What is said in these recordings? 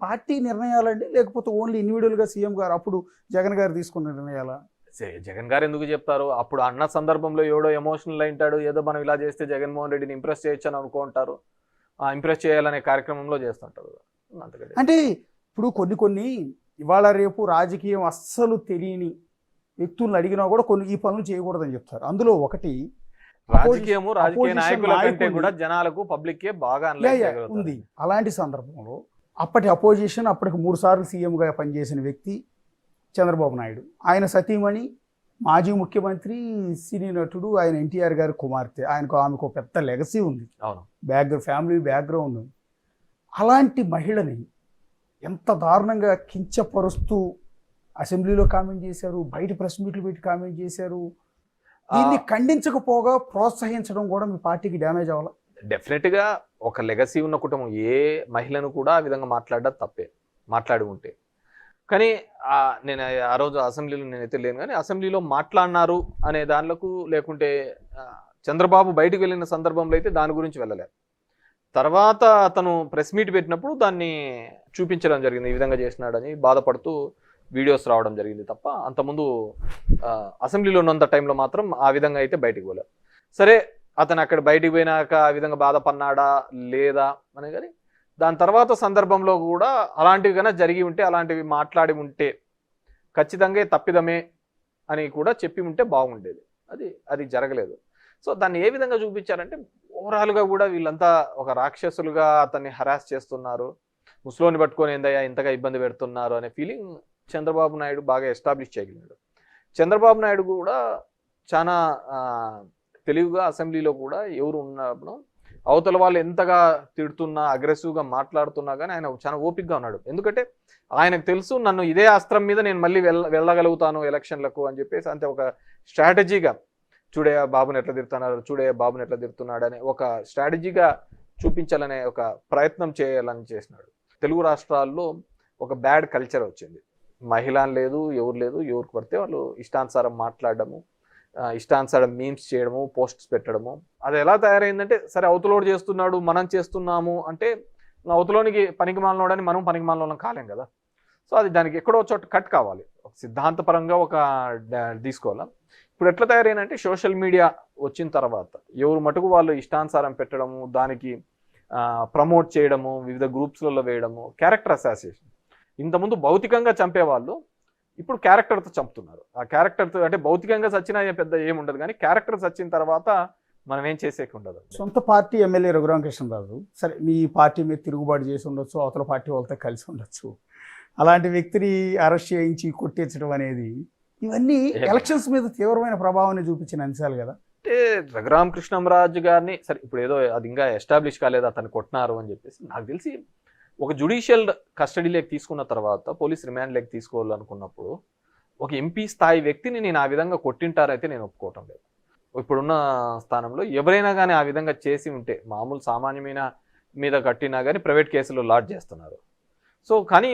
Party నిర్ణయాలండి, లేకపోతే only ఇండివిజువల్గా CM గారు అప్పుడు జగన్ గారు తీసుకున్న నిర్ణయాలా? జగన్ గారు ఎందుకు చెప్తారు? అప్పుడు అన్న సందర్భంలో ఎవడో ఎమోషనల్ అయింటాడు, ఏదో మనం ఇలా చేస్తే జగన్మోహన్ రెడ్డిని ఇంప్రెస్ చేయొచ్చు అని అనుకుంటారు, ఇంప్రెస్ చేయాలనే కార్యక్రమంలో చేస్తుంటారు. అంతకంటే అంటే ఇప్పుడు కొన్ని ఇవాళ రేపు రాజకీయం అస్సలు తెలియని వ్యక్తులను అడిగినా కూడా కొన్ని ఈ పనులు చేయకూడదని చెప్తారు. అందులో ఒకటి రాజకీయ నాయకుల కంటే కూడా జనాలకు పబ్లిక్ బాగా ఉంది. అలాంటి సందర్భంలో అప్పటి అపోజిషన్, అప్పటికి 3 సార్లు సీఎంగా పనిచేసిన వ్యక్తి చంద్రబాబు నాయుడు, ఆయన సతీమణి మాజీ ముఖ్యమంత్రి సినీ నటుడు ఆయన ఎన్టీఆర్ గారి కుమార్తె, ఆమెకు పెద్ద లెగసీ ఉంది, ఫ్యామిలీ బ్యాక్గ్రౌండ్. అలాంటి మహిళని ఎంత దారుణంగా కించపరుస్తూ అసెంబ్లీలో కామెంట్ చేశారు, బయట ప్రెస్ మీట్లు పెట్టి కామెంట్ చేశారు. దీన్ని ఖండించకపోగా ప్రోత్సహించడం కూడా మీ పార్టీకి డ్యామేజ్ అవ్వాలి. డెఫినెట్గా ఒక లెగసీ ఉన్న కుటుంబం ఏ మహిళను కూడా ఆ విధంగా మాట్లాడడం తప్పే, మాట్లాడి ఉంటే. కానీ నేను ఆ రోజు అసెంబ్లీలో నేనైతే లేను, కానీ అసెంబ్లీలో మాట్లాడినారు అనే దానిలకు, లేకుంటే చంద్రబాబు బయటకు వెళ్ళిన సందర్భంలో అయితే దాని గురించి వెళ్ళలేదు. తర్వాత అతను ప్రెస్ మీట్ పెట్టినప్పుడు దాన్ని చూపించడం జరిగింది, ఈ విధంగా చేసినాడని బాధపడుతూ వీడియోస్ రావడం జరిగింది తప్ప, అంతకుముందు అసెంబ్లీలో ఉన్నంత టైంలో మాత్రం ఆ విధంగా అయితే బయటికి పోలేదు. సరే, అతను అక్కడ బయటికి పోయినాక ఆ విధంగా బాధపడినాడా లేదా అని, కానీ దాని తర్వాత సందర్భంలో కూడా అలాంటివి కన్నా జరిగి ఉంటే, అలాంటివి మాట్లాడి ఉంటే ఖచ్చితంగా తప్పిదమే అని కూడా చెప్పి ఉంటే బాగుండేది. అది జరగలేదు. సో దాన్ని ఏ విధంగా చూపించారంటే, ఓవరాల్గా కూడా వీళ్ళంతా ఒక రాక్షసులుగా అతన్ని హరాస్ చేస్తున్నారు, ముసలోని పట్టుకొని ఏందయ్యా ఇంతగా ఇబ్బంది పెడుతున్నారు అనే ఫీలింగ్ చంద్రబాబు నాయుడు బాగా ఎస్టాబ్లిష్ చేయగలిగాడు. చంద్రబాబు నాయుడు కూడా చాలా తెలివిగా అసెంబ్లీలో కూడా ఎవరు ఉన్నప్పుడు అవతల వాళ్ళు ఎంతగా తిడుతున్నా, అగ్రెసివ్గా మాట్లాడుతున్నా కానీ ఆయన చాలా ఓపికగా ఉన్నాడు. ఎందుకంటే ఆయనకు తెలుసు, నన్ను ఇదే అస్త్రం మీద నేను మళ్ళీ వెళ్ళగలుగుతాను ఎలక్షన్లకు అని చెప్పేసి, అంతే ఒక స్ట్రాటజీగా చూడే బాబుని ఎట్లా తిడుతున్నారు, చూడే బాబుని ఎట్లా తిడుతున్నాడు అనే ఒక స్ట్రాటజీగా చూపించాలనే ఒక ప్రయత్నం చేయాలని చేసినాడు. తెలుగు రాష్ట్రాల్లో ఒక బ్యాడ్ కల్చర్ వచ్చింది, మహిళ లేదు, ఎవరు లేదు, ఎవరికి పడితే వాళ్ళు ఇష్టానుసారం మాట్లాడడము, ఇష్టానుసారం మీమ్స్ చేయడము, పోస్ట్స్ పెట్టడము. అది ఎలా తయారైందంటే, సరే అవతలోడు చేస్తున్నాడు మనం చేస్తున్నాము అంటే అవతలోనికి పనికి మాలినోడని మనం పనికి మాలినోళ్ళం కాలేం కదా. సో అది దానికి ఎక్కడో చోట కట్ కావాలి, సిద్ధాంతపరంగా ఒక తీసుకోవాలా. ఇప్పుడు ఎట్లా తయారైందంటే, సోషల్ మీడియా వచ్చిన తర్వాత ఎవరు మటుకు వాళ్ళు ఇష్టానుసారం పెట్టడము, దానికి ప్రమోట్ చేయడము, వివిధ గ్రూప్స్లలో వేయడము, క్యారెక్టర్ అసాసినేషన్. ఇంతకుముందు భౌతికంగా చంపేవాళ్ళు ఇప్పుడు క్యారెక్టర్తో చంపుతున్నారు. ఆ క్యారెక్టర్తో అంటే భౌతికంగా చచ్చినా పెద్ద ఏముండదు, కానీ క్యారెక్టర్ చచ్చిన తర్వాత మనం ఏం చేసేకి ఉండదు. సొంత పార్టీ ఎమ్మెల్యే రఘురామకృష్ణరాజు, సరే మీ పార్టీ మీద తిరుగుబాటు చేసి ఉండొచ్చు, అవతల పార్టీ వాళ్ళతో కలిసి ఉండొచ్చు, అలాంటి వ్యక్తిని అరెస్ట్ చేయించి కొట్టించడం అనేది, ఇవన్నీ ఎలక్షన్స్ మీద తీవ్రమైన ప్రభావాన్ని చూపించిన అంశాలు కదా. అంటే రఘురామకృష్ణరాజు గారిని సరే ఇప్పుడు ఏదో అది ఇంకా ఎస్టాబ్లిష్ కాలేదు అతను కొట్టినారు అని చెప్పేసి, నాకు తెలిసి ఒక జ్యుడిషియల్ కస్టడీలోకి తీసుకున్న తర్వాత పోలీస్ రిమాండ్లోకి తీసుకోవాలనుకున్నప్పుడు ఒక ఎంపీ స్థాయి వ్యక్తిని నేను ఆ విధంగా కొట్టింటారైతే నేను ఒప్పుకోవటం లేదు. ఇప్పుడున్న స్థానంలో ఎవరైనా కానీ ఆ విధంగా చేసి ఉంటే, మామూలు సామాన్యమైన మీద కట్టినా కానీ ప్రైవేట్ కేసులో లాడ్జ్ చేస్తున్నారు. సో కానీ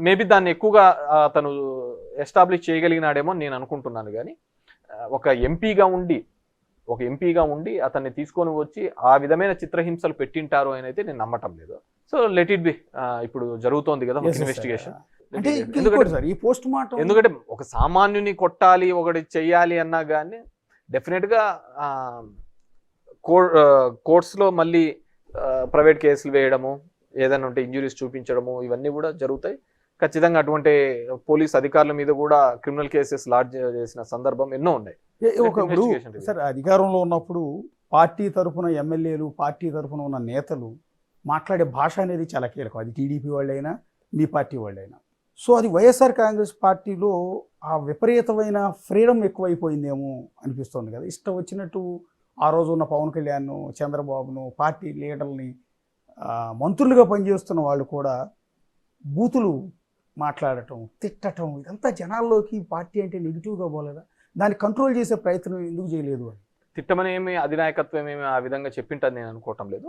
మేబీ దాన్ని ఎక్కువగా అతను ఎస్టాబ్లిష్ చేయగలిగినాడేమో నేను అనుకుంటున్నాను. కానీ ఒక ఎంపీగా ఉండి అతన్ని తీసుకొని వచ్చి ఆ విధమైన చిత్రహింసలు పెట్టింటారు అని అయితే నేను నమ్మటం లేదు. సో లెట్ ఇట్ బి, ఇప్పుడు జరుగుతోంది కదా ఇన్వెస్టిగేషన్. ఎందుకంటే ఒక సామాన్యుని కొట్టాలి, ఒకటి చెయ్యాలి అన్నా కానీ డెఫినెట్గా కోర్ట్స్లో మళ్ళీ ప్రైవేట్ కేసులు వేయడము, ఏదైనా ఉంటే ఇంజురీస్ చూపించడము, ఇవన్నీ కూడా జరుగుతాయి. ఖచ్చితంగా అటువంటి పోలీస్ అధికారుల మీద కూడా క్రిమినల్ కేసెస్ లాడ్జ్ చేసిన సందర్భం ఎన్నో ఉన్నాయి. సరే, అధికారంలో ఉన్నప్పుడు పార్టీ తరఫున ఎమ్మెల్యేలు, పార్టీ తరఫున ఉన్న నేతలు మాట్లాడే భాష అనేది చాలా కీలకం, అది టీడీపీ వాళ్ళైనా మీ పార్టీ వాళ్ళైనా. సో అది వైఎస్ఆర్ కాంగ్రెస్ పార్టీలో ఆ విపరీతమైన ఫ్రీడమ్ ఎక్కువైపోయిందేమో అనిపిస్తుంది కదా. ఇష్టం వచ్చినట్టు ఆ రోజు ఉన్న పవన్ కళ్యాణ్, చంద్రబాబును, పార్టీ లీడర్ని, మంత్రులుగా పనిచేస్తున్న వాళ్ళు కూడా బూతులు మాట్లాడటం, తిట్టడం, ఇదంతా జనాల్లోకి పార్టీ అంటే నెగిటివ్గా పోలేదా? దాన్ని కంట్రోల్ చేసే ప్రయత్నం ఎందుకు చేయలేదు అని? తిట్టమని ఏమి అధినాయకత్వం ఏమి ఆ విధంగా చెప్పింటది నేను అనుకోవటం లేదు.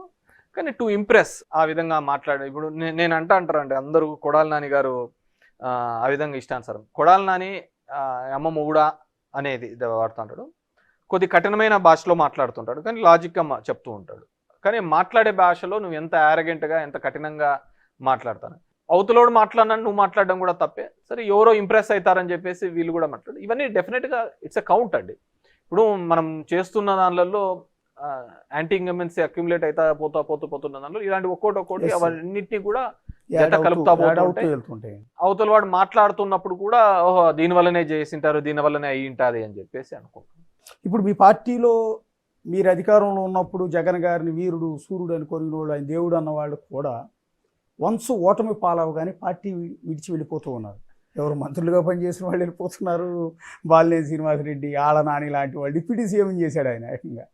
కానీ టు ఇంప్రెస్ ఆ విధంగా మాట్లాడే, ఇప్పుడు నేను అంటారండి అందరూ కొడాలి నాని గారు ఆ విధంగా ఇష్టానుసారం కొడాలి నాని అమ్మ మొగుడా అనేది వాడుతుంటాడు, కొద్ది కఠినమైన భాషలో మాట్లాడుతుంటాడు, కానీ లాజిక్గా చెప్తూ ఉంటాడు. కానీ మాట్లాడే భాషలో నువ్వు ఎంత యారగెంట్గా, ఎంత కఠినంగా మాట్లాడతాను. అవతలోడు మాట్లాడినా నువ్వు మాట్లాడడం కూడా తప్పే. సరే ఎవరో ఇంప్రెస్ అవుతారని చెప్పేసి వీళ్ళు కూడా మాట్లాడు. ఇవన్నీ డెఫినెట్గా ఇట్స్ ఎ కౌంట్ అండి. ఇప్పుడు మనం చేస్తున్న దానిలలో యాంటీ ఇంకమెన్సీ అక్యుములేట్ అవుతా పోతున్న దానిలో ఇలాంటి ఒక్కోటి అవన్నిటిని కూడా జత కలుపుతా పోతుంటాయి. అవతల వాడు మాట్లాడుతున్నప్పుడు కూడా ఓహో దీని వల్లనే చేసింటారు, దీని వల్లనే అయ్యి ఉంటుంది అని చెప్పేసి అనుకుంటున్నాను. ఇప్పుడు మీ పార్టీలో మీరు అధికారంలో ఉన్నప్పుడు జగన్ గారిని వీరుడు సూర్యుడు అనుకోని వాళ్ళు, ఆయన దేవుడు అన్న వాళ్ళు కూడా వన్స్ ఓటమి పాలవగానే పార్టీ విడిచి వెళ్ళిపోతూ ఉన్నారు. ఎవరు మంత్రులుగా పనిచేసిన వాళ్ళు వెళ్ళిపోతున్నారు. బాలినేని శ్రీనివాసరెడ్డి, ఆళ్ళ నాని లాంటి వాళ్ళు డిప్యూటీ సీఎం చేశాడు ఆయన ఏకంగా.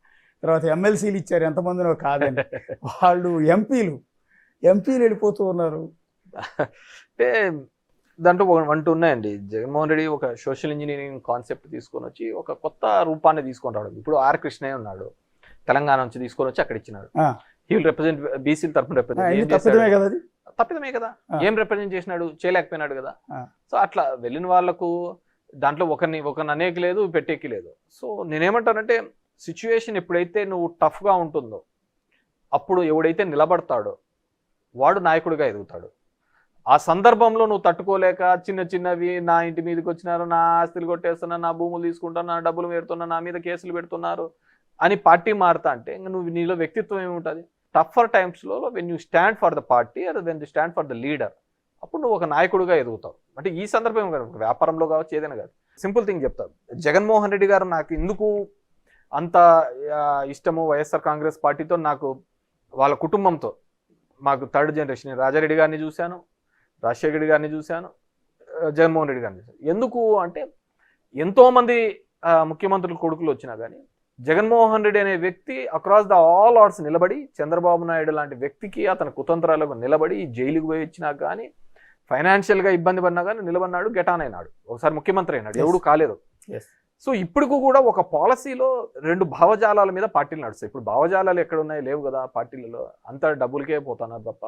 తర్వాత ఎమ్మెల్సీలు ఇచ్చారు, ఎంతమందినో కాదని. వాళ్ళు ఎంపీలు వెళ్ళిపోతూ ఉన్నారు. అంటే దాంట్లో వంట ఉన్నాయండి. జగన్మోహన్ రెడ్డి ఒక సోషల్ ఇంజనీరింగ్ కాన్సెప్ట్ తీసుకొని వచ్చి ఒక కొత్త రూపాన్ని తీసుకొని రావడం. ఇప్పుడు ఆర్ కృష్ణయ్య ఉన్నాడు, తెలంగాణ నుంచి తీసుకొని వచ్చి అక్కడ ఇచ్చినాడు. హీ విల్ రిప్రజెంట్ బీసీల తరఫున తప్పిదమే కదా. ఏం రిప్రజెంట్ చేసినాడు, చేయలేకపోయినాడు కదా. సో అట్లా వెళ్ళిన వాళ్ళకు దాంట్లో ఒకరిని అనేక లేదు, పెట్టేకి లేదు. సో నేనేమంటానంటే సిచ్యువేషన్ ఎప్పుడైతే నువ్వు టఫ్గా ఉంటుందో అప్పుడు ఎవడైతే నిలబడతాడో వాడు నాయకుడిగా ఎదుగుతాడు. ఆ సందర్భంలో నువ్వు తట్టుకోలేక చిన్నవి నా ఇంటి మీదకి వచ్చినారు, నా ఆస్తులు కొట్టేస్తున్నా, నా భూములు తీసుకుంటున్నా, నా డబ్బులు పెడుతున్నా, నా మీద కేసులు పెడుతున్నారు అని పార్టీ మారుతా అంటే ఇంకా నువ్వు నీలో వ్యక్తిత్వం ఏముంటుంది? టఫర్ టైమ్స్లో when you stand for the party or when you stand for the leader, అప్పుడు నువ్వు ఒక నాయకుడిగా ఎదుగుతావు. అంటే ఈ సందర్భం కాదు, వ్యాపారంలో కావచ్చు, ఏదైనా కాదు. సింపుల్ థింగ్ చెప్తాను. జగన్మోహన్ రెడ్డి గారు నాకు ఎందుకు అంత ఇష్టము, వైఎస్ఆర్ కాంగ్రెస్ పార్టీతో నాకు వాళ్ళ కుటుంబంతో మాకు థర్డ్ జనరేషన్ రాజారెడ్డి గారిని చూశాను, రాజశేఖర రెడ్డి గారిని చూశాను, జగన్మోహన్ రెడ్డి గారిని చూశాను. ఎందుకు అంటే ఎంతోమంది ముఖ్యమంత్రుల కొడుకులు వచ్చినా కానీ జగన్మోహన్ రెడ్డి అనే వ్యక్తి అక్రాస్ ద ఆల్ ఆర్ట్స్ నిలబడి, చంద్రబాబు నాయుడు లాంటి వ్యక్తికి అతని కుతంత్రాలకు నిలబడి జైలుకు పోయి వచ్చినా కానీ, ఫైనాన్షియల్గా ఇబ్బంది పడినా కానీ నిలబడినాడు, గెటాన్ అయినాడు, ఒకసారి ముఖ్యమంత్రి అయినాడు, ఎవడు కాలేదు. సో ఇప్పటికు కూడా ఒక పాలసీలో రెండు భావజాలాల మీద పార్టీలు నడుస్తాయి. ఇప్పుడు భావజాలాలు ఎక్కడ ఉన్నాయి, లేవు కదా పార్టీలలో. అంత డబ్బులకే పోతున్నారు తప్ప,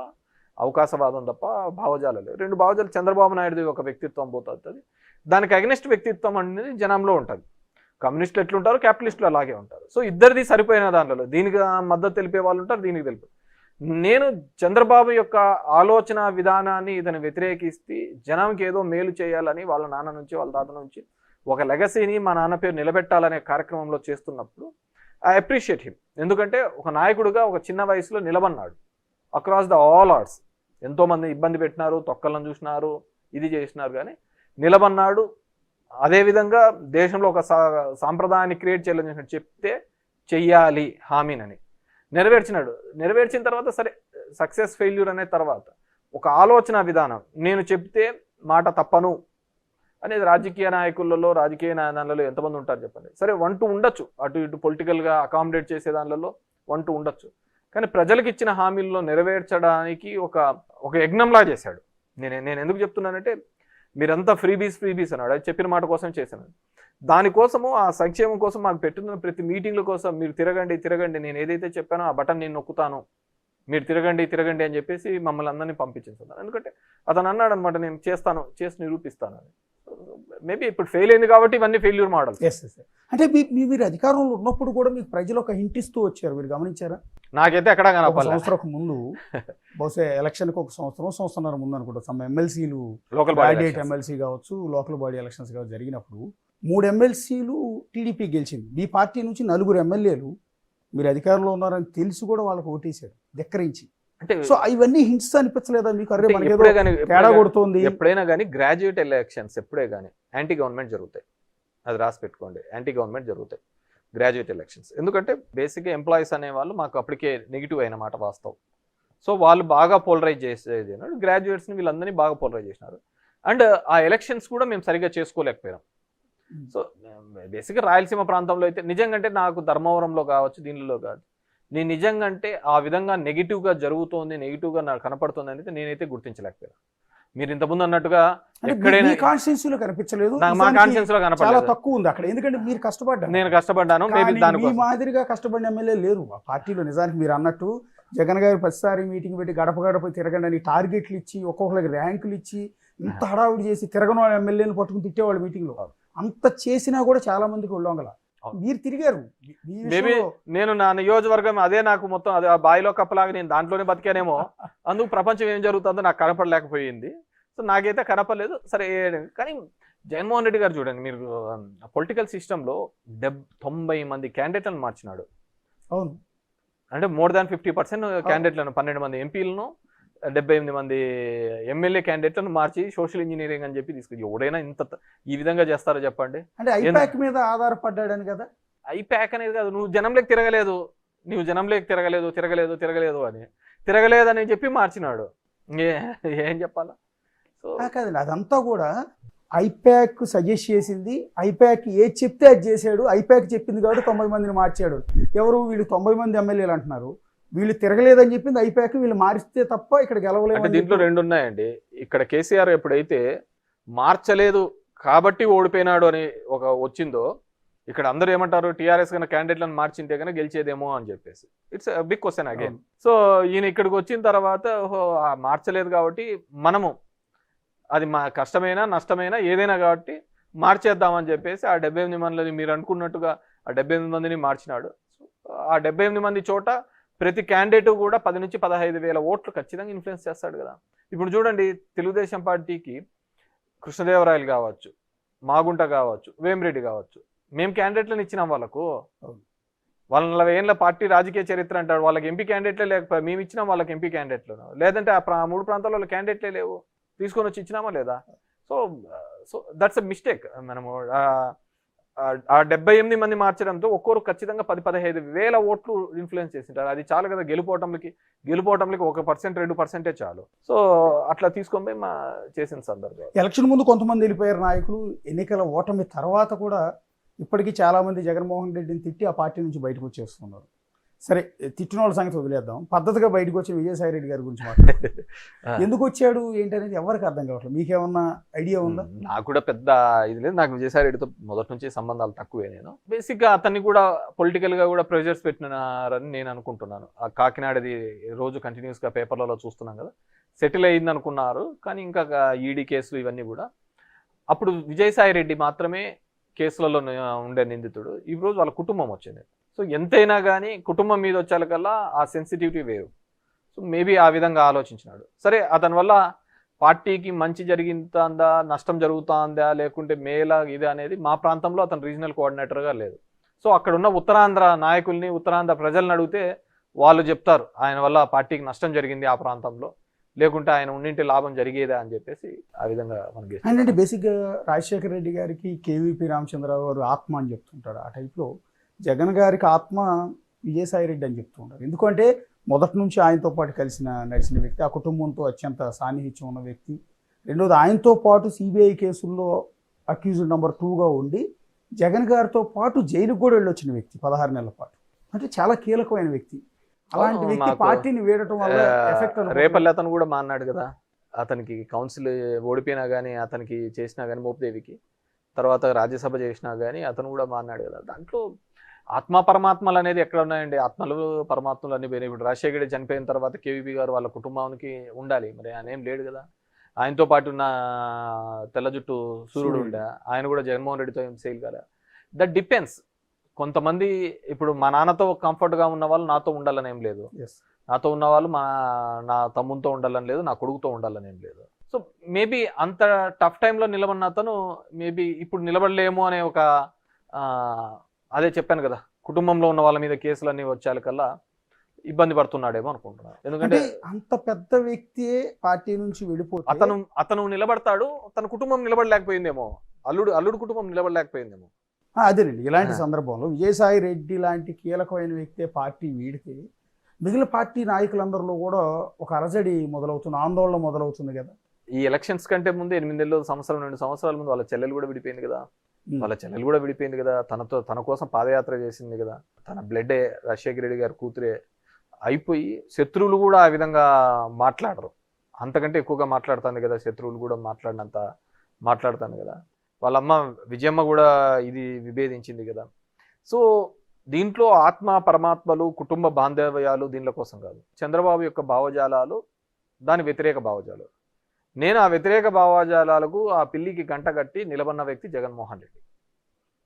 అవకాశవాదం తప్ప భావజాలాలు. రెండు భావజాలు, చంద్రబాబు నాయుడుది ఒక వ్యక్తిత్వం పోతుంది, దానికి అగెనిస్ట్ వ్యక్తిత్వం అనేది జనంలో ఉంటుంది. కమ్యూనిస్టులు ఎట్లుంటారు, క్యాపిటలిస్టులు అలాగే ఉంటారు. సో ఇద్దరిది సరిపోయిన దానిలో దీనికి మద్దతు తెలిపే వాళ్ళు ఉంటారు, దీనికి తెలిపే. నేను చంద్రబాబు యొక్క ఆలోచన విధానాన్ని ఇతను వ్యతిరేకిస్తే జనానికి ఏదో మేలు చేయాలని వాళ్ళ నాన్న నుంచి వాళ్ళ తాత నుంచి ఒక లెగసీని మా నాన్న పేరు నిలబెట్టాలనే కార్యక్రమంలో చేస్తున్నప్పుడు ఐ అప్రిషియేట్ హిమ్. ఎందుకంటే ఒక నాయకుడిగా ఒక చిన్న వయసులో నిలబడినాడు అక్రాస్ ద ఆల్ ఆర్ట్స్. ఎంతోమంది ఇబ్బంది పెట్టినారు, తొక్కలను చూసినారు, ఇది చేసినారు, కానీ నిలబడినాడు. అదేవిధంగా దేశంలో ఒక సాంప్రదాయాన్ని క్రియేట్ చేయాలని చెప్తే చెయ్యాలి హామీనని నెరవేర్చినాడు. నెరవేర్చిన తర్వాత సరే సక్సెస్ ఫెయిల్యూర్ అనే తర్వాత ఒక ఆలోచన విధానం, నేను చెప్తే మాట తప్పను అనేది రాజకీయ నాయకులలో, రాజకీయ దానిలో ఎంతమంది ఉంటారు చెప్పండి. సరే 1-2 ఉండొచ్చు, అటు ఇటు పొలిటికల్గా అకామిడేట్ చేసే దానిలో 1-2 ఉండొచ్చు, కానీ ప్రజలకు ఇచ్చిన హామీల్లో నెరవేర్చడానికి ఒక యజ్ఞంలా చేశాడు. నేను ఎందుకు చెప్తున్నానంటే మీరంతా ఫ్రీబీస్ అన్నాడు, అది చెప్పిన మాట కోసం చేశాను. దానికోసము ఆ సంక్షేమం కోసం మాకు పెట్టున్న ప్రతి మీటింగ్ల కోసం మీరు తిరగండి, నేను ఏదైతే చెప్పానో ఆ బటన్ నేను నొక్కుతాను, మీరు తిరగండి అని చెప్పేసి మమ్మల్ని అందరినీ పంపించేస్తున్నాను. ఎందుకంటే అతను అన్నాడు అనమాట, నేను చేసి నిరూపిస్తాను అని. మేబీ ఇప్పుడు ఫెయిల్ అయింది కాబట్టి ఇవన్నీ ఫెయిల్యూర్ మోడల్స్. అంటే మీరు అధికారంలో ఉన్నప్పుడు కూడా మీకు ప్రజలు ఒక హింట్ ఇస్తూ వచ్చారు, మీరు గమనించారా? నాకైతే ఎక్కడ సంవత్సరం ముందు, బహుశా ఎలక్షన్కి ఒక సంవత్సరంన్నర ముందు అనుకుంటా, సమ్ ఎమ్మెల్సీలు, క్యాండిడేట్ ఎమ్మెల్సీ కావచ్చు, లోకల్ బాడీ ఎలక్షన్స్ కావచ్చు జరిగినప్పుడు 3 ఎమ్మెల్సీలు టీడీపీ గెలిచింది. మీ పార్టీ నుంచి 4 ఎమ్మెల్యేలు మీరు అధికారంలో ఉన్నారని తెలిసి కూడా వాళ్ళకి ఓటేశారు ధిక్కరించి. అంటే సో ఇవన్నీ హింట్స్ అనిపించలేదా మీకు? అరే తేడా కొడుతోంది. ఎప్పుడైనా కానీ గ్రాడ్యుయేట్ ఎలక్షన్స్ ఎప్పుడే కానీ యాంటీ గవర్నమెంట్ జరుగుతాయి, అది రాసి పెట్టుకోండి. యాంటీ గవర్నమెంట్ జరుగుతాయి గ్రాడ్యుయేట్ ఎలక్షన్స్. ఎందుకంటే బేసిక్గా ఎంప్లాయీస్ అనేవాళ్ళు మాకు అప్పటికే నెగిటివ్ అయిన మాట వాస్తవం. సో వాళ్ళు బాగా పోలరైజ్ చేసేది అన్నాడు, గ్రాడ్యుయేట్స్ని వీళ్ళందరినీ బాగా పోలరైజ్ చేసినారు. అండ్ ఆ ఎలక్షన్స్ కూడా మేము సరిగ్గా చేసుకోలేకపోయాం. సో బేసిక్గా రాయలసీమ ప్రాంతంలో అయితే నిజంగా నాకు ధర్మవరంలో కావచ్చు, దీనిలో కాదు, నేను నిజంగా అంటే ఆ విధంగా నెగిటివ్గా జరుగుతోంది, నెగిటివ్గా నాకు కనపడుతుంది అనేది నేనైతే గుర్తించలేకపోయాను. మీరు ఇంతకుముందు అన్నట్టుగా ఎక్కడైనా కాన్స్టిట్యూన్సీలో కనిపించలేదు, మా కాన్స్టిట్యూన్స్ లో కనపడలేదు, తక్కువ ఉంది అక్కడ. ఎందుకంటే మీరు కష్టపడ్డారు, నేను కష్టపడ్డాను. మీ మాదిరిగా కష్టపడిన ఎమ్మెల్యే లేరు ఆ పార్టీలో. నిజానికి మీరు అన్నట్టు జగన్ గారు ప్రతిసారి మీటింగ్ పెట్టి గడప తిరగండి అని టార్గెట్లు ఇచ్చి, ఒక్కొక్కరికి ర్యాంకులు ఇచ్చి, ఇంత హడావుడి చేసి తిరగను ఎమ్మెల్యేని పట్టుకుని తిట్టేవాళ్ళు మీటింగ్లో. అంత చేసినా కూడా చాలా మందికి ఒళ్ళొంగల. మీరు తిరిగారు. మేబీ నేను నా నియోజకవర్గం అదే, నాకు మొత్తం అదే బాయిలో కప్పలాగా నేను దాంట్లోనే బతికానేమో, అందుకు ప్రపంచం ఏం జరుగుతుందో నాకు కనపడలేకపోయింది. సో నాకైతే కనపడలేదు. సరే, కానీ జగన్మోహన్ రెడ్డి గారు చూడండి, మీరు పొలిటికల్ సిస్టంలో 90 మంది క్యాండిడేట్లను మార్చినాడు. అవును, అంటే మోర్ దాన్ 50% క్యాండిడేట్లను, 12 మంది ఎంపీలను, 78 మంది ఎమ్మెల్యే క్యాండిడేట్లను మార్చి సోషల్ ఇంజనీరింగ్ అని చెప్పి తీసుకు. ఎవడైనా ఇంత ఈ విధంగా చేస్తారో చెప్పండి? అంటే ఐపాక్ మీద ఆధారపడ్డాడని కదా. ఐపాక్ అనేది కాదు, నువ్వు జనంలోకి తిరగలేదు, నువ్వు జనంలోకి తిరగలేదు అని చెప్పి మార్చినాడు. ఏం చెప్పాలా? సో కాదండి, అదంతా కూడా ఐపాక్ సజెస్ట్ చేసింది, ఐపాక్ ఏది చెప్తే అది చేశాడు, ఐపాక్ చెప్పింది కాబట్టి 90 మందిని మార్చాడు. ఎవరు వీళ్ళు 90 మంది ఎమ్మెల్యేలు అంటున్నారు, వీళ్ళు తిరగలేదని చెప్పింది ఐపాక్, వీళ్ళు మారిస్తే తప్ప ఇక్కడ గెలవలేదు. అంటే దీంట్లో రెండు ఉన్నాయండి. ఇక్కడ కేసీఆర్ ఎప్పుడైతే మార్చలేదు కాబట్టి ఓడిపోయినాడు అని ఒక వచ్చిందో, ఇక్కడ అందరూ ఏమంటారు, టీఆర్ఎస్ కన్నా క్యాండిడేట్లను మార్చింటే కన్నా గెలిచేదేమో అని చెప్పేసి. It's big question again. So ఈయన ఇక్కడికి వచ్చిన తర్వాత మార్చలేదు కాబట్టి మనము అది మా కష్టమైనా నష్టమైనా ఏదైనా కాబట్టి మార్చేద్దామని చెప్పేసి ఆ 78 మందిని, మీరు అనుకున్నట్టుగా ఆ 78 మందిని మార్చినాడు. ఆ 78 మంది చోట ప్రతి క్యాండిడేట్ కూడా 10 నుంచి 15 వేల ఓట్లు ఖచ్చితంగా ఇన్ఫ్లుయెన్స్ చేస్తాడు కదా. ఇప్పుడు చూడండి, తెలుగుదేశం పార్టీకి కృష్ణదేవరాయలు కావచ్చు, మాగుంట కావచ్చు, వేమిరెడ్డి కావచ్చు, మేము క్యాండిడేట్లను ఇచ్చినాం వాళ్ళకు. వాళ్ళ 40 ఏళ్ళ పార్టీ రాజకీయ చరిత్ర అంటాడు, వాళ్ళకి ఎంపీ క్యాండిడేట్లే లేకపోతే మేము ఇచ్చినాం వాళ్ళకి ఎంపీ క్యాండిడేట్లను. లేదంటే ఆ 3 ప్రాంతాల్లో క్యాండిడేట్లే లేవు, తీసుకొని వచ్చి ఇచ్చినామా లేదా? So that's a mistake. మనము ఆ 78 మంది మార్చడంతో ఒక్కొరు ఖచ్చితంగా 10-15 వేల ఓట్లు ఇన్ఫ్లుయెన్స్ చేసింటారు. అది చాలు కదా గెలుపోవటంకి 1% 2% చాలు. సో అట్లా తీసుకొని పోయి చేసిన సందర్భం. ఎలక్షన్ ముందు కొంతమంది వెళ్ళిపోయారు నాయకులు, ఎన్నికల ఓటమి తర్వాత కూడా ఇప్పటికీ చాలా మంది జగన్మోహన్ రెడ్డిని తిట్టి ఆ పార్టీ నుంచి బయటకు వచ్చేస్తున్నారు. సరే, తిట్టిన వాళ్ళ సంగతి వదిలేద్దాం. పద్ధతిగా బయటకు వచ్చిన విజయసాయి రెడ్డి గారి గురించి మాట్లాడుతున్నాం. ఎందుకు వచ్చాడు ఏంటనేది ఎవరికి అర్థం కావట్లేదు. మీకేమన్నా ఐడియా ఉందా? నాకు కూడా పెద్ద ఇది లేదు. నాకు విజయసాయి రెడ్డితో మొదటి నుంచి సంబంధాలు తక్కువే. నేను బేసిక్గా అతన్ని కూడా పొలిటికల్గా కూడా ప్రెజర్స్ పెట్టినారని నేను అనుకుంటున్నాను. ఆ కాకినాడది రోజు కంటిన్యూస్గా పేపర్లలో చూస్తున్నాం కదా, సెటిల్ అయ్యింది అనుకున్నారు. కానీ ఇంకా ఈడీ కేసులు ఇవన్నీ కూడా, అప్పుడు విజయసాయి రెడ్డి మాత్రమే కేసులలో ఉండే నిందితుడు. ఈ రోజు వాళ్ళ కుటుంబం వచ్చింది. సో ఎంతైనా కానీ కుటుంబం మీద వచ్చేకల్లా ఆ సెన్సిటివిటీ వేరు. సో మేబీ ఆ విధంగా ఆలోచించినాడు. సరే, అతని వల్ల పార్టీకి మంచి జరుగుతుందా, నష్టం జరుగుతుందా, లేకుంటే మేలా ఇది అనేది మా ప్రాంతంలో అతను రీజనల్ కోఆర్డినేటర్గా లేదు. సో అక్కడ ఉన్న ఉత్తరాంధ్ర నాయకుల్ని, ఉత్తరాంధ్ర ప్రజలను అడిగితే వాళ్ళు చెప్తారు ఆయన వల్ల పార్టీకి నష్టం జరిగింది ఆ ప్రాంతంలో, లేకుంటే ఆయన ఉన్నింటి లాభం జరిగేదా అని చెప్పేసి ఆ విధంగా మనకి. అంటే బేసిక్గా రాజశేఖర రెడ్డి గారికి కేవీపీ రామచంద్రరావు గారు ఆత్మ అని చెప్తుంటాడు. ఆ టైప్లో జగన్ గారికి ఆత్మ విజయసాయి రెడ్డి అని చెప్తూ ఉంటారు. ఎందుకంటే మొదటి నుంచి ఆయనతో పాటు నడిచిన వ్యక్తి, ఆ కుటుంబంతో అత్యంత సాన్నిహిత్యం ఉన్న వ్యక్తి. రెండోది, ఆయనతో పాటు సిబిఐ కేసుల్లో అక్యూజ్డ్ నెంబర్ 2గా ఉండి జగన్ గారితో పాటు జైలుకు కూడా వెళ్ళొచ్చిన వ్యక్తి 16 నెలల పాటు. అంటే చాలా కీలకమైన వ్యక్తి. అలాంటి వ్యక్తి పార్టీని వేయడం వల్ల ఎఫెక్ట్. రేపల్లి అతను కూడా మాన్నాడు కదా, అతనికి కౌన్సిల్ ఓడిపోయినా కానీ, అతనికి చేసినా కానీ, మోపిదేవికి తర్వాత రాజ్యసభ చేసినా కానీ అతను కూడా మాన్నాడు కదా. దాంట్లో ఆత్మ పరమాత్మలు అనేది ఎక్కడ ఉన్నాయండి? ఆత్మలు పరమాత్మలు అన్ని వేరే. ఇప్పుడు రాజశేఖర్ రెడ్డి చనిపోయిన తర్వాత కేవీపీ గారు వాళ్ళ కుటుంబానికి ఉండాలి, మరి ఆయన ఏం లేడు కదా. ఆయనతో పాటు ఉన్న తెల్ల జుట్టు సూర్యుడు ఉండే, ఆయన కూడా జగన్మోహన్ రెడ్డితో ఏం సేల్ కదా. That depends. కొంతమంది ఇప్పుడు మా నాన్నతో కంఫర్ట్గా ఉన్న వాళ్ళు నాతో ఉండాలని ఏం లేదు, నాతో ఉన్న వాళ్ళు నా తమ్ముతో ఉండాలని లేదు, నా కొడుకుతో ఉండాలని ఏం లేదు. సో మేబీ అంత టఫ్ టైంలో నిలబడిన అతను మేబీ ఇప్పుడు నిలబడలేము అనే ఒక అదే చెప్పాను కదా, కుటుంబంలో ఉన్న వాళ్ళ మీద కేసులన్నీ వచ్చేకల్లా ఇబ్బంది పడుతున్నాడేమో అనుకుంటున్నాను. ఎందుకంటే అంత పెద్ద వ్యక్తి పార్టీ నుంచి వెళ్ళిపోతే అతను నిలబడతాడు, తన కుటుంబం నిలబడలేకపోయిందేమో, అల్లుడు కుటుంబం నిలబడలేకపోయిందేమో. అదేనండి, ఇలాంటి సందర్భంలో విజయసాయి రెడ్డి లాంటి కీలకమైన వ్యక్తి పార్టీ వీడితే మిగిలిన పార్టీ నాయకులందరిలో కూడా ఒక అలజడి మొదలవుతుంది, ఆందోళన మొదలవుతుంది కదా. ఈ ఎలక్షన్స్ కంటే ముందు 8 నెలలు, సంవత్సరం 2 సంవత్సరాల ముందు వాళ్ళ చెల్లెలు కూడా విడిపోయింది కదా, తన కోసం పాదయాత్ర చేసింది కదా, తన బ్లడ్డే రాజశేఖర రెడ్డి గారి కూతురే అయిపోయి శత్రువులు కూడా ఆ విధంగా మాట్లాడరు. అంతకంటే ఎక్కువగా మాట్లాడుతుంది కదా, శత్రువులు కూడా మాట్లాడినంత మాట్లాడుతాను కదా. వాళ్ళమ్మ విజయమ్మ కూడా ఇది విభేదించింది కదా. సో దీంట్లో ఆత్మ పరమాత్మలు, కుటుంబ బాంధవ్యాలు దీనిల కోసం కాదు. చంద్రబాబు యొక్క భావజాలాలు దాని వ్యతిరేక భావజాలు. నేను ఆ వ్యతిరేక భావజాలాలకు ఆ పిల్లికి గంట కట్టి నిలబడిన వ్యక్తి జగన్మోహన్ రెడ్డి.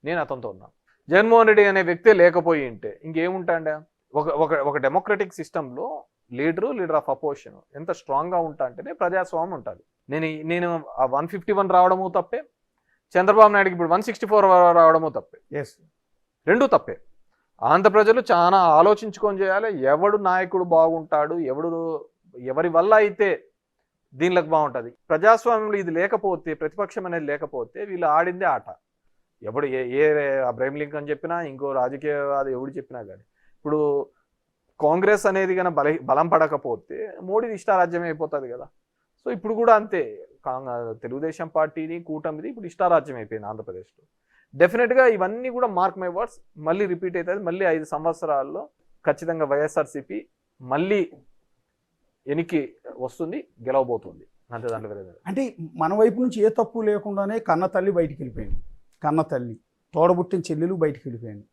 నేను అతనితో ఉన్నాను. జగన్మోహన్ రెడ్డి అనే వ్యక్తే లేకపోయి ఉంటే ఇంకేముంటాండే? ఒక ఒక ఒక డెమోక్రటిక్ సిస్టంలో లీడర్ ఆఫ్ అపోజిషన్ ఎంత స్ట్రాంగ్గా ఉంటా అంటేనే ప్రజాస్వామ్యం ఉంటుంది. నేను 151 రావడము తప్పే, చంద్రబాబు నాయుడుకి ఇప్పుడు 164 రావడము తప్పే. రెండూ తప్పే. ఆంధ్ర ప్రజలు చాలా ఆలోచించుకొని చేయాలి. ఎవడు నాయకుడు బాగుంటాడు, ఎవరి వల్ల అయితే దీనిలోకి బాగుంటుంది. ప్రజాస్వామ్యంలో ఇది లేకపోతే, ప్రతిపక్షం అనేది లేకపోతే వీళ్ళు ఆడిందే ఆట. ఎవడు ఏ అబ్రహీం లింకన్ చెప్పినా, ఇంకో రాజకీయవాది ఎవడు చెప్పినా కానీ ఇప్పుడు కాంగ్రెస్ అనేది కన్నా బలం పడకపోతే మోడీది ఇష్టారాజ్యం అయిపోతుంది కదా. సో ఇప్పుడు కూడా అంతే, తెలుగుదేశం పార్టీని కూటమిది ఇప్పుడు ఇష్టారాజ్యం అయిపోయింది ఆంధ్రప్రదేశ్లో. డెఫినెట్గా ఇవన్నీ కూడా మార్క్ మై వర్డ్స్ మళ్ళీ రిపీట్ అవుతుంది. మళ్ళీ 5 సంవత్సరాల్లో ఖచ్చితంగా వైఎస్ఆర్సీపీ మళ్ళీ ఎనికి వస్తుంది, గెలవబోతుంది. అంతే, దాంట్లో అంటే మన వైపు నుంచి ఏ తప్పు లేకుండానే కన్న తల్లి బయటికి వెళ్ళిపోయింది, కన్న తల్లి తోడబుట్టిన చెల్లెలు బయటికి వెళ్ళిపోయింది.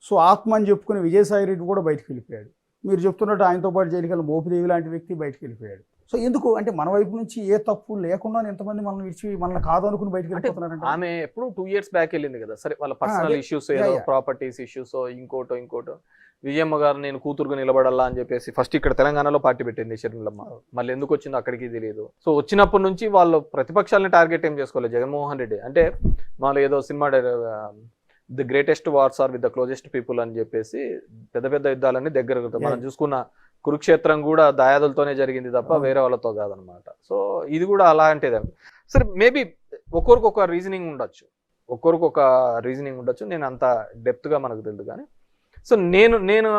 సో ఆత్మ అని చెప్పుకుని విజయసాయి రెడ్డి కూడా బయటికి వెళ్ళిపోయాడు. మీరు చెప్తున్నట్టు ఆయనతో పాటు జైలుకెళ్ళి మోపిదేవి లాంటి వ్యక్తి బయటికి వెళ్ళిపోయాడు. సో ఎందుకు అంటే మన వైపు నుంచి ఏ తప్పు లేకుండా ఎంతమంది మనల్ని విడిచి మనల్ని కాదు అనుకుని బయటకు వెళ్ళిపోతున్నారంటే? ఆమె ఎప్పుడు 2 years బ్యాక్ వెళ్ళింది కదా. సరే, వాళ్ళ పర్సనల్ ఇష్యూస్, ఏదో ప్రాపర్టీస్ ఇష్యూస్, ఇంకోటో విజయమ్మ గారు నేను కూతురుగా నిలబడాలా అని చెప్పేసి ఫస్ట్ ఇక్కడ తెలంగాణలో పార్టీ పెట్టింది షర్మిలమ్మ. మళ్ళీ ఎందుకు వచ్చిందో అక్కడికి తెలియదు. సో వచ్చినప్పటి నుంచి వాళ్ళు ప్రతిపక్షాలని టార్గెట్ ఏం చేసుకోవాలి. జగన్మోహన్ రెడ్డి అంటే వాళ్ళు ఏదో cinema the greatest wars are with the closest people అని చెప్పేసి పెద్ద పెద్ద యుద్ధాలన్నీ దగ్గర మనం చూసుకున్న కురుక్షేత్రం కూడా దాయాదులతోనే జరిగింది తప్ప వేరే వాళ్ళతో కాదనమాట. సో ఇది కూడా అలాంటిదే. సరే, మేబీ ఒక్కొరికి ఒక రీజనింగ్ ఉండొచ్చు, నేను అంత డెప్త్గా మనకు తెలియదు. కానీ సో నేను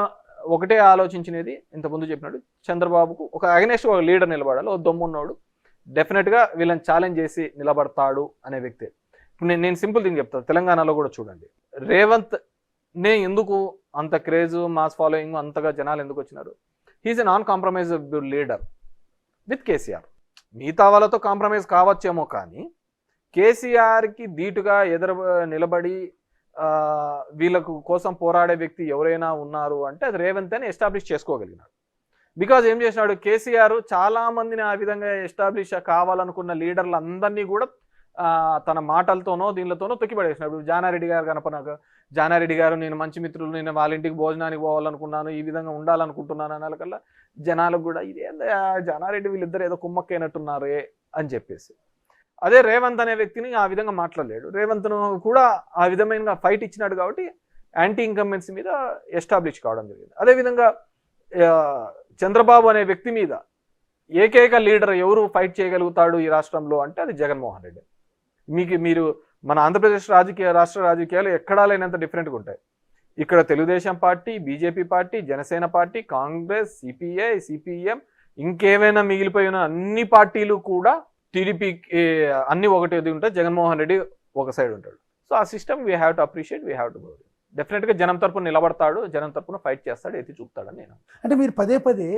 ఒకటే ఆలోచించినది, ఇంతకుముందు చెప్పినట్టు చంద్రబాబుకు ఒక అగెనెస్ట్ ఒక లీడర్ నిలబడాలి. ఒక దమ్మున్నోడు డెఫినెట్గా వీళ్ళని ఛాలెంజ్ చేసి నిలబడతాడు అనే వ్యక్తి. ఇప్పుడు నేను సింపుల్ థింగ్ చెప్తాను. తెలంగాణలో కూడా చూడండి, రేవంత్ నే ఎందుకు అంత క్రేజ్, మాస్ ఫాలోయింగ్, అంతగా జనాలు ఎందుకు వచ్చినారు? He is a non compromisable leader with KCR. మిగతా వాళ్ళతో కాంప్రమైజ్ కావచ్చేమో, కానీ కేసీఆర్కి ధీటుగా నిలబడి వీళ్ళకు కోసం పోరాడే వ్యక్తి ఎవరైనా ఉన్నారు అంటే అది రేవంత్ అని ఎస్టాబ్లిష్ చేసుకోగలిగినాడు. బికాజ్ ఏం చేసినాడు, కేసీఆర్ చాలా మందిని ఆ విధంగా ఎస్టాబ్లిష్ కావాలనుకున్న లీడర్లు అందరినీ కూడా తన మాటలతోనో దీనిలతోనో తొక్కిపడేసినాడు. జానారెడ్డి గారు కనపనాక, జానారెడ్డి గారు నేను మంచి మిత్రులు, నేను వాళ్ళ ఇంటికి భోజనానికి పోవాలనుకున్నాను, ఈ విధంగా ఉండాలనుకుంటున్నాను అనాలకల్లా జనాలకు కూడా ఇదేందా జానారెడ్డి వీళ్ళిద్దరు ఏదో కుమ్మక్కైనట్టున్నారే అని చెప్పేసి. అదే రేవంత్ అనే వ్యక్తిని ఆ విధంగా మాట్లాడలేడు. రేవంత్ను కూడా ఆ విధమైన ఫైట్ ఇచ్చినాడు కాబట్టి యాంటీ ఇన్కంబెన్సీ మీద ఎస్టాబ్లిష్ కావడం జరిగింది. అదేవిధంగా చంద్రబాబు అనే వ్యక్తి మీద ఏకైక లీడర్ ఎవరు ఫైట్ చేయగలుగుతాడు ఈ రాష్ట్రంలో అంటే అది జగన్మోహన్ రెడ్డి. మీరు మన ఆంధ్రప్రదేశ్ రాష్ట్ర రాజకీయాలు ఎక్కడా లేనంత డిఫరెంట్గా ఉంటాయి. ఇక్కడ Telugu Desam party, BJP party, Janasena party, Congress, CPI, CPM, ఇంకేమైనా మిగిలిపోయిన అన్ని పార్టీలు కూడా టీడీపీకి అన్ని ఒకటి ఉంటాయి. జగన్మోహన్ రెడ్డి ఒక సైడ్ ఉంటాడు. సో ఆ system we have to appreciate, we have to go. డెఫినెట్గా జనం తరపున నిలబడతాడు, జనం తరపున ఫైట్ చేస్తాడు, ఎత్తి చూపుతాడని నేను. అంటే మీరు పదే పదే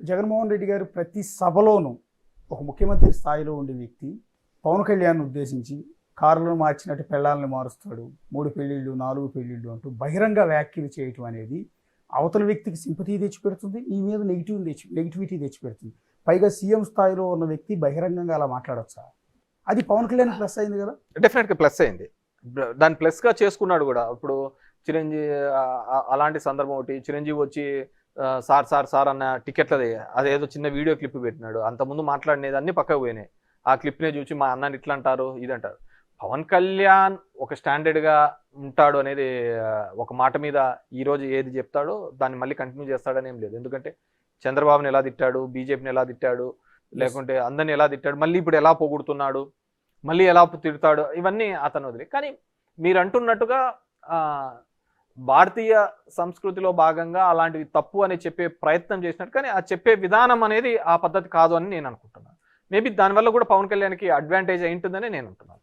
జగన్మోహన్ రెడ్డి గారు ప్రతి సభలోనూ ఒక ముఖ్యమంత్రి స్థాయిలో ఉండే వ్యక్తి పవన్ కళ్యాణ్ ఉద్దేశించి కారులను మార్చినట్టు పెళ్ళాలని మారుస్తాడు, 3 పెళ్ళిళ్ళు 4 పెళ్ళిళ్ళు అంటూ బహిరంగ వ్యాఖ్యలు చేయటం అనేది అవతల వ్యక్తికి సింపతి తెచ్చిపెడుతుంది, ఈ మీద నెగిటివిటీ తెచ్చిపెడుతుంది. పైగా సీఎం స్థాయిలో ఉన్న వ్యక్తి బహిరంగంగా అలా మాట్లాడొచ్చా? అది పవన్ కళ్యాణ్ ప్లస్ అయింది కదా. డెఫినెట్గా ప్లస్ అయింది. దాన్ని ప్లస్గా చేసుకున్నాడు కూడా. ఇప్పుడు చిరంజీవి అలాంటి సందర్భం ఒకటి, చిరంజీవి వచ్చి సార్ అన్న టికెట్లది అదేదో చిన్న వీడియో క్లిప్ పెట్టినాడు. అంతకుముందు మాట్లాడినదాన్ని పక్కకు పోయినాయి. ఆ క్లిప్నే చూసి మా అన్నని ఇట్లా అంటారు, ఇది అంటారు. పవన్ కళ్యాణ్ ఒక స్టాండర్డ్గా ఉంటాడు అనేది ఒక మాట మీద ఈరోజు ఏది చెప్తాడో దాన్ని మళ్ళీ కంటిన్యూ చేస్తాడని ఏం లేదు. ఎందుకంటే చంద్రబాబుని ఎలా తిట్టాడు, బీజేపీని ఎలా తిట్టాడు, లేకుంటే అందరిని ఎలా తిట్టాడు, మళ్ళీ ఇప్పుడు ఎలా పొగుడుతున్నాడు, మళ్ళీ ఎలా తిడతాడు, ఇవన్నీ అతను వదిలే. కానీ మీరు అంటున్నట్టుగా భారతీయ సంస్కృతిలో భాగంగా అలాంటివి తప్పు అని చెప్పే ప్రయత్నం చేసినట్టు, కానీ ఆ చెప్పే విధానం అనేది ఆ పద్ధతి కాదు అని నేను అనుకుంటున్నాను. మేబీ దానివల్ల కూడా పవన్ కళ్యాణ్కి అడ్వాంటేజ్ అయింటుందని నేను అంటున్నాను.